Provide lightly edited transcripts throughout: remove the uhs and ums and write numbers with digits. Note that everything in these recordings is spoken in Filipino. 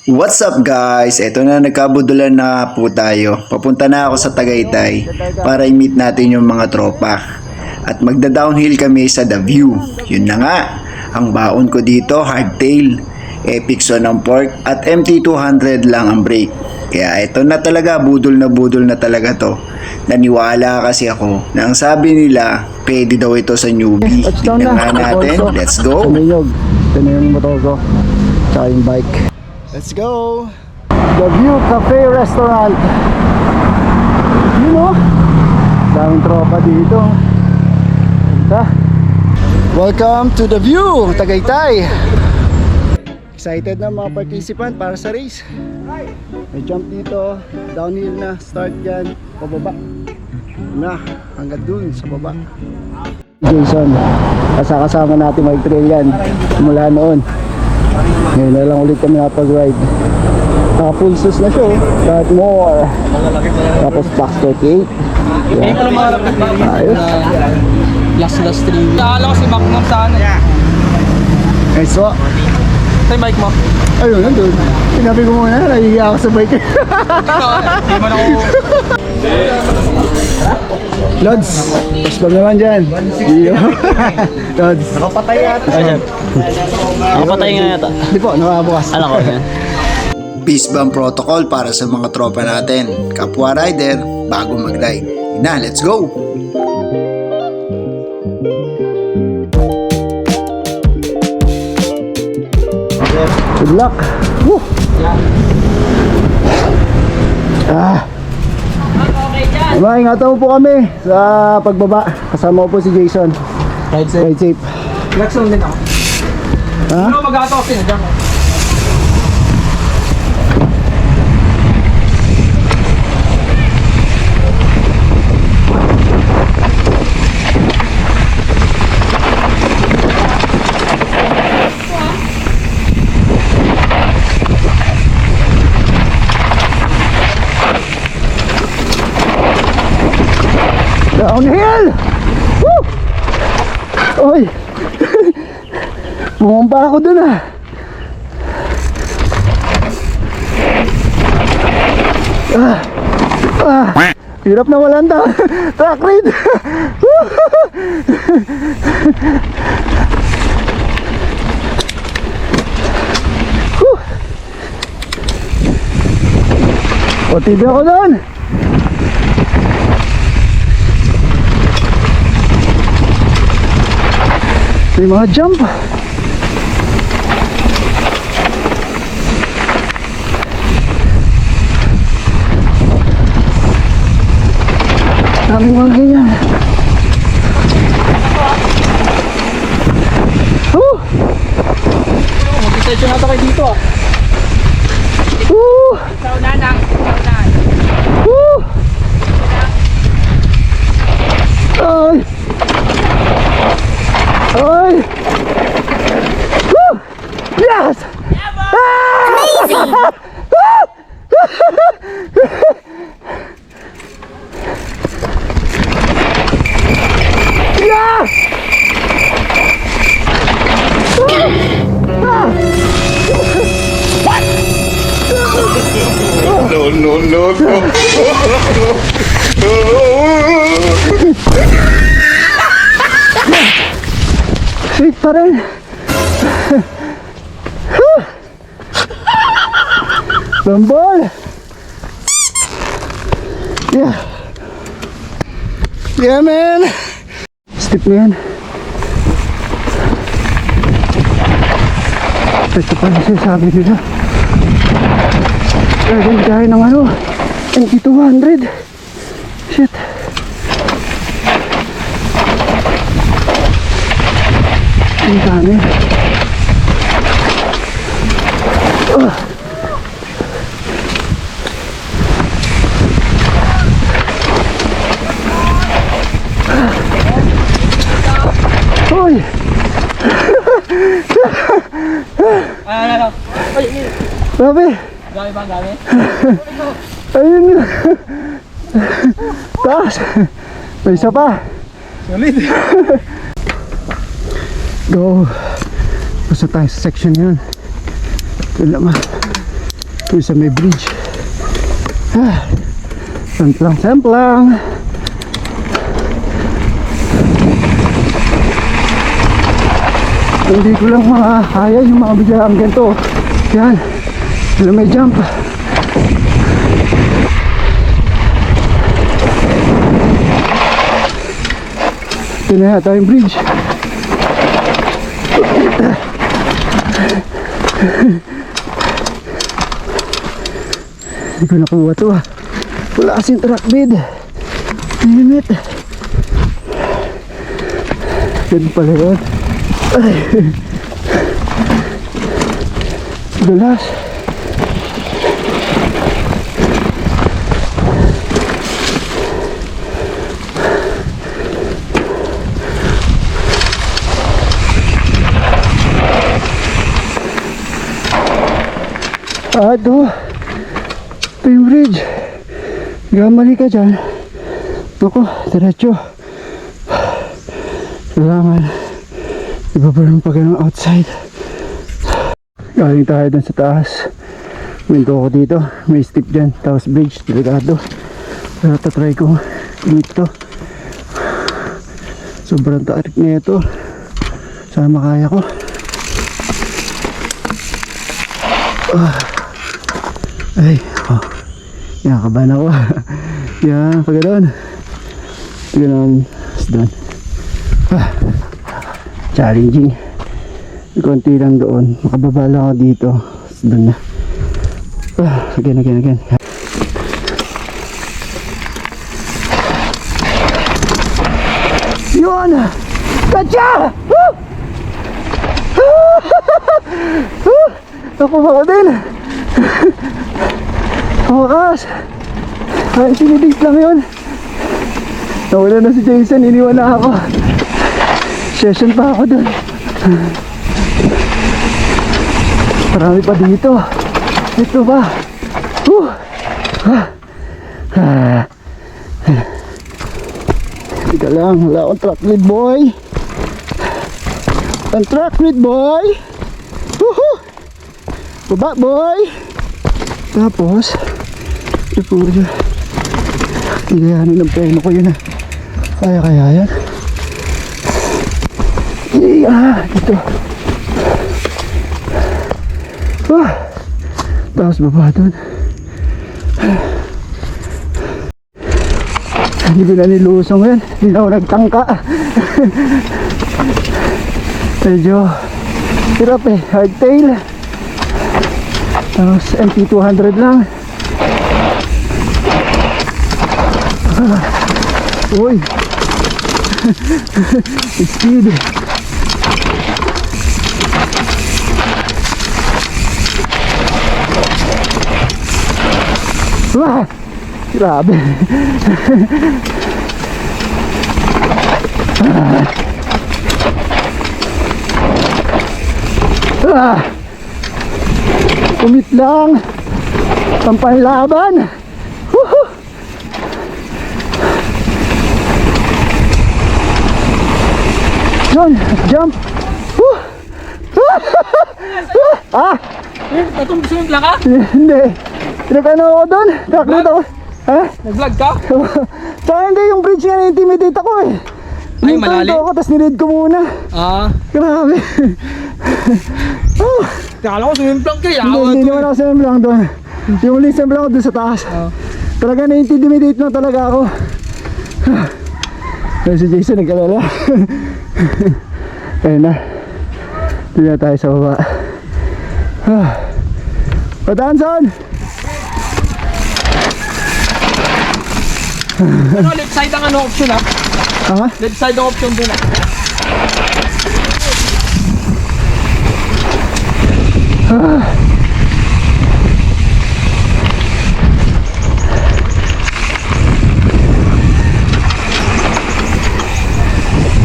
What's up guys? Ito na, nagkabudulan na po tayo. Papunta na ako sa Tagaytay para i-meet natin yung mga tropa. At magda-downhill kami sa The View. Yun na nga, ang baon ko dito, hardtail, epic son ng pork at MT200 lang ang brake. Kaya ito na talaga, budol na talaga to. Naniwala kasi ako na ang sabi nila, pwede daw ito sa newbie. Tignan nga natin, let's go! Sumiyog. Ito na yung motor ko. Tsaka yung bike. Let's go! The View Cafe Restaurant. You know, daming tropa dito. Punta. Welcome to The View, Tagaytay. Excited na mga participant para sa race. May jump dito, downhill na, start yan, pababa na, hanggang dun sa baba. Jason, kasama natin mag-trail yan mula noon. Ngayon na lang ulit kami napag-ride. Full sus na siya, got more. Tapos box 38. Yeah. Ayos. Last 3. Nakala ko si Mac mo sa ano. Nice so. Ito yung bike mo. Ayun, nandun. Sinabi ko muna, nahihiya ako sa bike. Hindi man ako. Lods, pasbag naman dyan. Lods. Nakapatay yata. Nakapatay nga yata. Hindi po, nakabukas. Alam ko yan. Peace bomb protocol para sa mga tropa natin. Kapwa rider, bago mag-ride. Na, let's go! Good luck. Woo! Ingatan mo po kami sa pagbaba. Kasama ko po si Jason. Ride safe. Ride safe. Relaxon din ako. Ha? Ano mag-ato ako sinadya ko? Downhill! Woo! Oy! Bumamba ako dun ah! Hirap na walang track ride! O, tibi ako dun! May mga jump. Daming mga ganyan. Mag-session nata kayo dito ah. Ikaw na lang. Ikaw na. Ay! Ay! Woo! Yes! Amazing! Yes! No. Sweet pa rin. Bambol. Yeah man. Steep na yan. Ito pa na sinasabi nila. Gagawin tayo ng ano, MT200. Shit. Ang dami. Hoy! Ano? Grabe! Gabi ba? Gabi? Ayun na! Taas! May isa pa! Solid! Go! Basta tayo sa section yun. Yun naman. Ito sa may bridge. Semplang. Hindi ko lang makakaya yung mga biglaan ganito. Yan. Sila may jump. Ito na yata yung bridge. Hindi ko nakuha to ah. Wala kasing track bed. Damn it. Ganun pala yun. Ay. Dulas. Ito yung bridge. Gamali ka dyan. Ako, diretso. Kailangan ibaba ng pagano'ng outside. Galing tayo dun sa taas. Window ko dito. May steep dyan. Tapos bridge. Delikado. Pero tatry ko imit to. Sobrang tarik na ito. Sana makaya ko. Ay, oh. Yan, kabahan ako. Yan, pag gano'n. Is doon. Challenging. Konti lang doon. Makababa lang ako dito. Is doon na. Again. Yun! Gotcha! Nakuha ko din. Wakas. Ay, sinidate lang yun. Nawala na si Jason, iniwan na ako. Session pa ako dun. Marami pa dito. Ito ba? Teka lang, wala akong track lead boy. Ang track lead boy. Woohoo! Baba boy. Tapos ito yun. Kailangan ng preno ko yun ah. Kaya yan. Dito. Tapos baba doon. Hindi ko na nilusong yan. Hindi na ako nagtangka. Medyo hirap eh. Hardtail. Tapos MP200 lang. Uy. Speed. Wah! Grabe. Kumit lang. Pampalaban. Woohoo! John, jump. Natumbos mo yung plaka? Hindi. Pinagano ako doon. Nakakita ko. Ha? Nag-vlog ka? Saka hindi, yung bridge nga na-intimidate ako eh. Ay, Hinto malalim? ako, tapos niread ko muna. Grabe. Kala ko swimming plank kayo. Hindi naman ako semblang doon. Yung uling semblang ako doon sa taas. Talaga na-intimidate na talaga ako. Ayun si Jason nagkalala. Ayun na. Doon na tayo sa baba. Patanson! Ano, left side ang ano option ha? Ha? Left side ang option dun ha?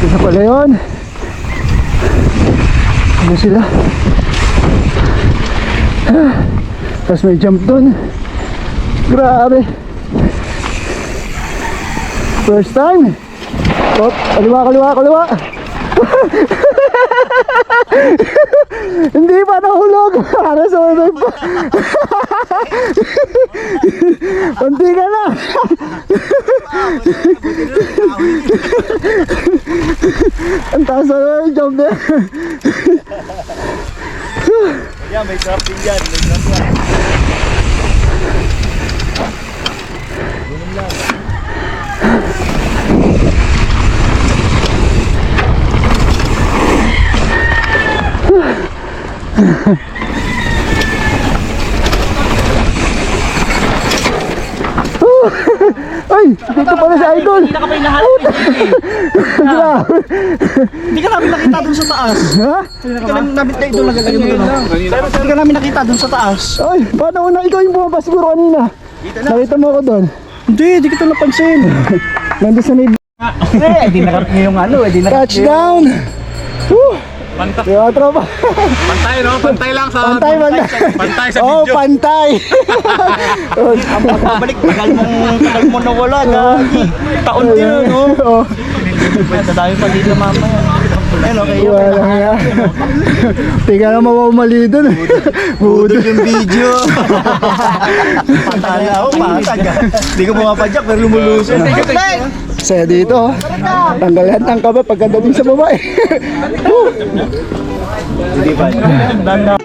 Isa pala yun. Ano sila? Tapos may jump dun. Grabe. First time. Kaliwa. Hindi pa nahulog. Para sa uloy pa. Kunti ka na. Ang taas na yung jump na. Yan, may trap din yan. May trap yan. Ay, dito pala si Idol. Hindi na ka pa inahanap. Grabe. Hindi ka namin nakita dun sa taas. Ha? Hindi ka namin nakita doon lang. Hindi ka namin nakita dun sa taas. Ay, paano una ikaw yung bumaba siguro kanina? Nakita mo ako doon. Hindi kita napansin. Nandun sa may Hindi nakarating yung ano. touchdown. Woo! Yung tropa. Pantay, no? Pantay lang sa... Pantay, pantay. Pantay sa Oh, video. pantay. Balik, tagal mo nawala. Gagi. Taon din, no? Oh, Dadami pa dito mamaya. Ayun, okay. wala nga. Tingnan na mamamali doon. Budol yung video. Patala ako, patag. Hindi ko pumapadyak pero lumulusin. Saya dito. Tanggalan ang kaba pagkadating sa babae. Hindi ba?